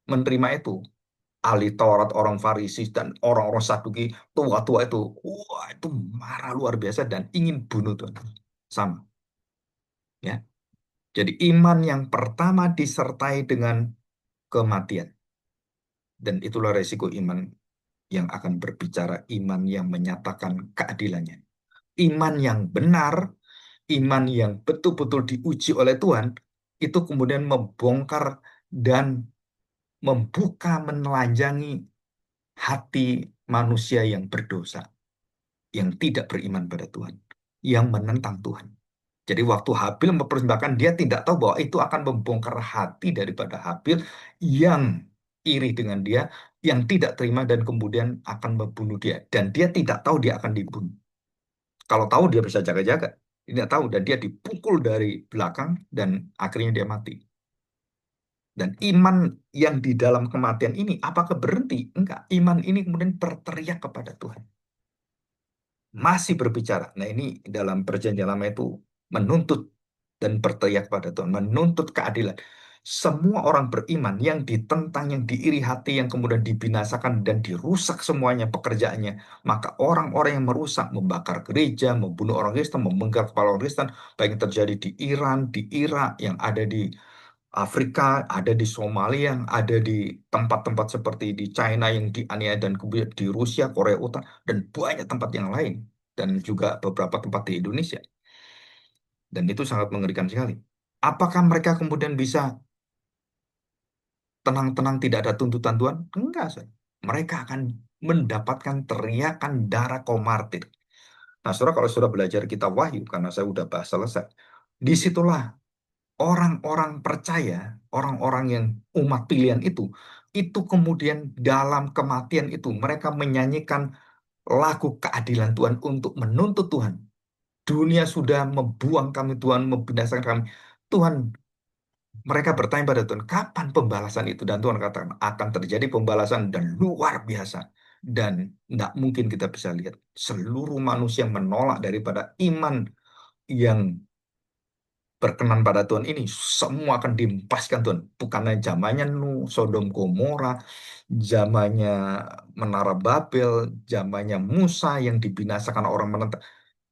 menerima itu ahli Taurat, orang Farisi, dan orang-orang Saduki, tua-tua itu, wah itu marah luar biasa dan ingin bunuh Tuhan. Sama, ya. Jadi iman yang pertama disertai dengan kematian. Dan itulah resiko iman yang akan berbicara, iman yang menyatakan keadilannya. Iman yang benar, iman yang betul-betul diuji oleh Tuhan, itu kemudian membongkar dan membuka, menelanjangi hati manusia yang berdosa, yang tidak beriman pada Tuhan, yang menentang Tuhan. Jadi waktu Habil mempersembahkan, dia tidak tahu bahwa itu akan membongkar hati daripada Habil yang iri dengan dia, yang tidak terima dan kemudian akan membunuh dia. Dan dia tidak tahu dia akan dibunuh. Kalau tahu dia bisa jaga-jaga. Dia tidak tahu dan dia dipukul dari belakang dan akhirnya dia mati. Dan iman yang di dalam kematian ini apakah berhenti? Enggak. Iman ini kemudian berteriak kepada Tuhan. Masih berbicara. Nah, ini dalam perjanjian lama itu menuntut dan berteriak pada Tuhan, menuntut keadilan. Semua orang beriman yang ditentang, yang diiri hati, yang kemudian dibinasakan dan dirusak semuanya pekerjaannya. Maka orang-orang yang merusak, membakar gereja, membunuh orang Kristen, memenggal kepala orang Kristen, baik yang terjadi di Iran, di Irak, yang ada di Afrika, ada di Somalia, yang ada di tempat-tempat seperti di China yang dianiaya dan kemudian di Rusia, Korea Utara, dan banyak tempat yang lain. Dan juga beberapa tempat di Indonesia. Dan itu sangat mengerikan sekali. Apakah mereka kemudian bisa tenang-tenang tidak ada tuntutan Tuhan? Enggak, Say. Mereka akan mendapatkan teriakan darah kaum martir. Nah, saudara, kalau sudah belajar kitab Wahyu, karena saya udah bahas selesai, disitulah orang-orang percaya, orang-orang yang umat pilihan itu kemudian dalam kematian itu, mereka menyanyikan lagu keadilan Tuhan untuk menuntut Tuhan. Dunia sudah membuang kami, Tuhan membinasakan kami. Tuhan, mereka bertanya pada Tuhan, kapan pembalasan itu? Dan Tuhan katakan, akan terjadi pembalasan dan luar biasa. Dan tidak mungkin kita bisa lihat. Seluruh manusia menolak daripada iman yang berkenan pada Tuhan ini. Semua akan diempaskan Tuhan. Bukannya zamannya Nuh, Sodom Gomora, zamannya Menara Babel, zamannya Musa yang dibinasakan orang menentang.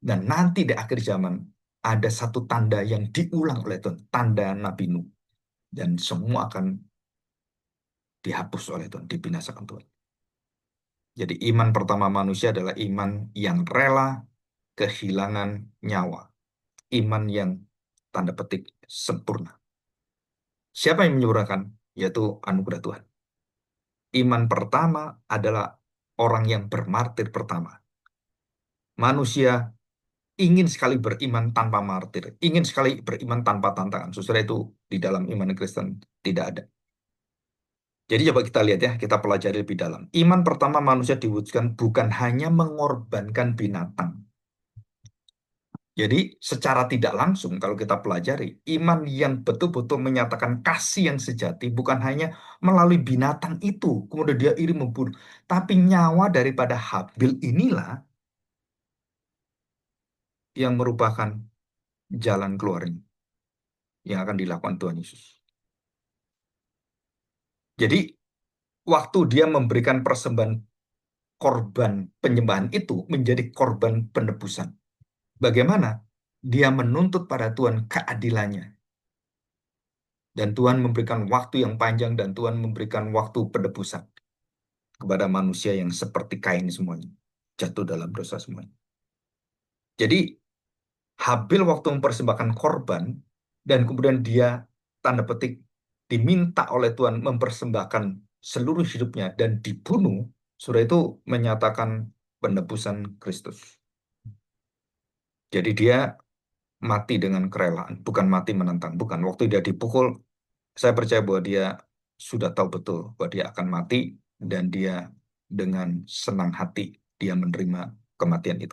Dan nanti di akhir zaman ada satu tanda yang diulang oleh Tuhan. Tanda Nabi Nuh. Dan semua akan dihapus oleh Tuhan, dibinasakan Tuhan. Jadi iman pertama manusia adalah iman yang rela kehilangan nyawa. Iman yang tanda petik sempurna. Siapa yang menyempurnakan? Yaitu anugerah Tuhan. Iman pertama adalah orang yang bermartir pertama. Manusia ingin sekali beriman tanpa martir. Ingin sekali beriman tanpa tantangan. Saudara, itu di dalam iman Kristen tidak ada. Jadi coba kita lihat ya, kita pelajari lebih dalam. Iman pertama manusia diwujudkan bukan hanya mengorbankan binatang. Jadi secara tidak langsung kalau kita pelajari, iman yang betul-betul menyatakan kasih yang sejati bukan hanya melalui binatang itu, kemudian dia iri membunuh. Tapi nyawa daripada Habil inilah yang merupakan jalan keluarnya yang akan dilakukan Tuhan Yesus. Jadi waktu dia memberikan persembahan korban penyembahan itu menjadi korban penebusan. Bagaimana? Dia menuntut pada Tuhan keadilannya. Dan Tuhan memberikan waktu yang panjang dan Tuhan memberikan waktu penebusan kepada manusia yang seperti Kain semuanya. Jatuh dalam dosa semuanya. Jadi Habil waktu mempersembahkan korban dan kemudian dia tanda petik diminta oleh Tuhan mempersembahkan seluruh hidupnya dan dibunuh, surah itu menyatakan penebusan Kristus. Jadi dia mati dengan kerelaan, bukan mati menentang, bukan. Waktu dia dipukul, saya percaya bahwa dia sudah tahu betul bahwa dia akan mati dan dia dengan senang hati dia menerima kematian itu.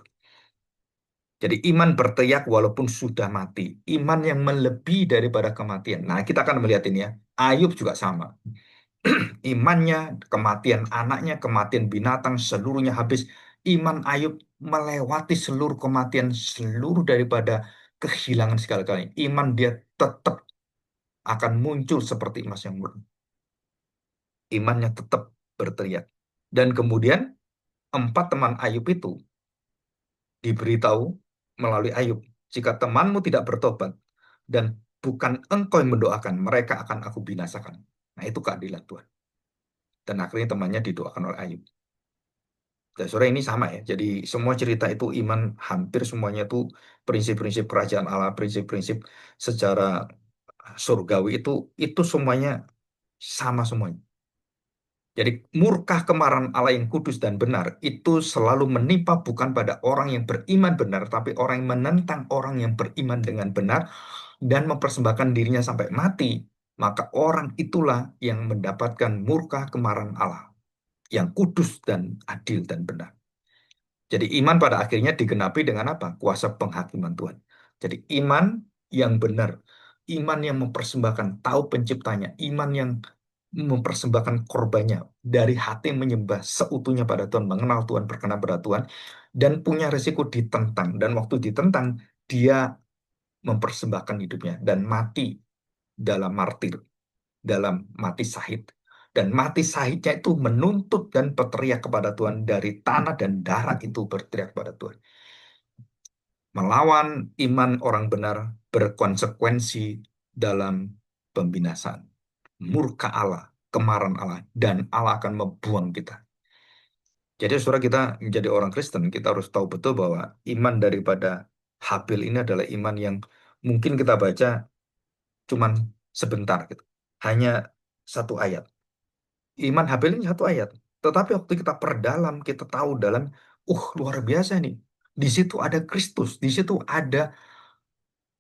Jadi iman berteriak walaupun sudah mati. Iman yang melebihi daripada kematian. Nah, kita akan melihat ini ya. Ayub juga sama. Imannya, kematian anaknya, kematian binatang, seluruhnya habis. Iman Ayub melewati seluruh kematian, seluruh daripada kehilangan segala-galanya. Iman dia tetap akan muncul seperti emas yang murni. Imannya tetap berteriak. Dan kemudian empat teman Ayub itu diberitahu melalui Ayub, jika temanmu tidak bertobat dan bukan engkau yang mendoakan, mereka akan aku binasakan. Nah, itu keadilan Tuhan. Dan akhirnya temannya didoakan oleh Ayub. Dan sore ini sama ya. Jadi semua cerita itu iman, hampir semuanya itu prinsip-prinsip kerajaan Allah, prinsip-prinsip secara surgawi itu semuanya sama semuanya. Jadi murka kemarahan Allah yang kudus dan benar itu selalu menimpa bukan pada orang yang beriman benar, tapi orang yang menentang orang yang beriman dengan benar dan mempersembahkan dirinya sampai mati. Maka orang itulah yang mendapatkan murka kemarahan Allah yang kudus dan adil dan benar. Jadi iman pada akhirnya digenapi dengan apa? Kuasa penghakiman Tuhan. Jadi iman yang benar, iman yang mempersembahkan, tahu penciptanya, iman yang mempersembahkan korbannya dari hati menyembah seutuhnya pada Tuhan, mengenal Tuhan, berkenan pada Tuhan, dan punya resiko ditentang. Dan waktu ditentang, dia mempersembahkan hidupnya dan mati dalam martir, dalam mati syahid. Dan mati syahidnya itu menuntut dan berteriak kepada Tuhan dari tanah dan darah itu berteriak kepada Tuhan. Melawan iman orang benar berkonsekuensi dalam pembinasaan. Murka Allah, kemarahan Allah, dan Allah akan membuang kita. Jadi saudara kita menjadi orang Kristen, kita harus tahu betul bahwa iman daripada Habil ini adalah iman yang mungkin kita baca cuman sebentar gitu. Hanya satu ayat. Iman Habil ini satu ayat. Tetapi waktu kita perdalam, kita tahu dalam, luar biasa nih. Di situ ada Kristus, di situ ada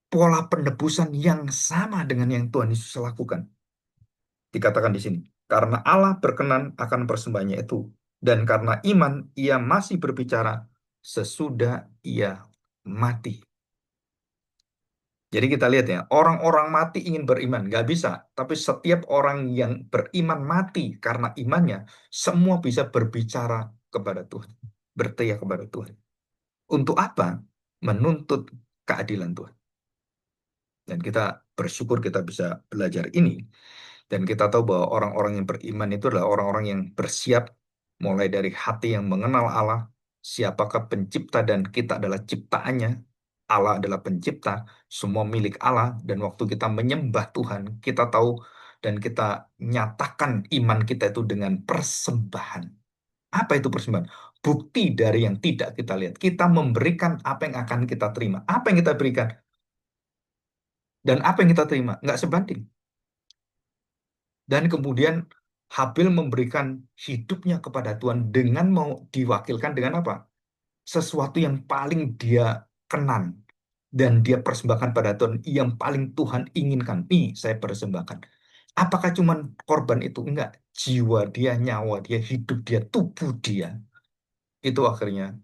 pola penebusan yang sama dengan yang Tuhan Yesus lakukan. Dikatakan di sini, karena Allah berkenan akan persembahannya itu, dan karena iman ia masih berbicara sesudah ia mati. Jadi kita lihat ya, orang-orang mati ingin beriman, nggak bisa. Tapi setiap orang yang beriman mati karena imannya, semua bisa berbicara kepada Tuhan, berteriak kepada Tuhan. Untuk apa? Menuntut keadilan Tuhan. Dan kita bersyukur kita bisa belajar ini. Dan kita tahu bahwa orang-orang yang beriman itu adalah orang-orang yang bersiap mulai dari hati yang mengenal Allah, siapakah pencipta dan kita adalah ciptaannya. Allah adalah pencipta, semua milik Allah. Dan waktu kita menyembah Tuhan, kita tahu dan kita nyatakan iman kita itu dengan persembahan. Apa itu persembahan? Bukti dari yang tidak kita lihat. Kita memberikan apa yang akan kita terima. Apa yang kita berikan? Dan apa yang kita terima? Nggak sebanding. Dan kemudian Habil memberikan hidupnya kepada Tuhan dengan mau diwakilkan dengan apa? Sesuatu yang paling dia kenan dan dia persembahkan pada Tuhan yang paling Tuhan inginkan. Nih, saya persembahkan. Apakah cuma korban itu? Enggak. Jiwa dia, nyawa dia, hidup dia, tubuh dia. Itu akhirnya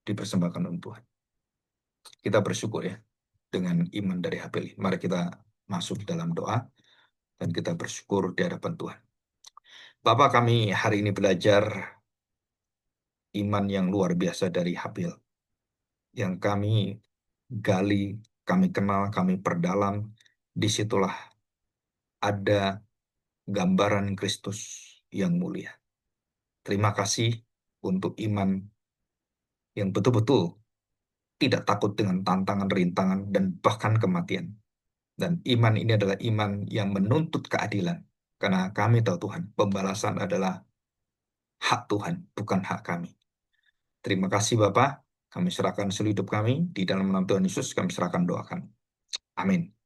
dipersembahkan untuk Tuhan. Kita bersyukur ya dengan iman dari Habil. Mari kita masuk dalam doa dan kita bersyukur di hadapan Tuhan. Bapak, kami hari ini belajar iman yang luar biasa dari Habil. Yang kami gali, kami kenal, kami perdalam. Disitulah ada gambaran Kristus yang mulia. Terima kasih untuk iman yang betul-betul tidak takut dengan tantangan, rintangan, dan bahkan kematian. Dan iman ini adalah iman yang menuntut keadilan. Karena kami tahu Tuhan, pembalasan adalah hak Tuhan, bukan hak kami. Terima kasih Bapak. Kami serahkan seluruh hidup kami. Di dalam nama Tuhan Yesus kami serahkan doa kami. Amin.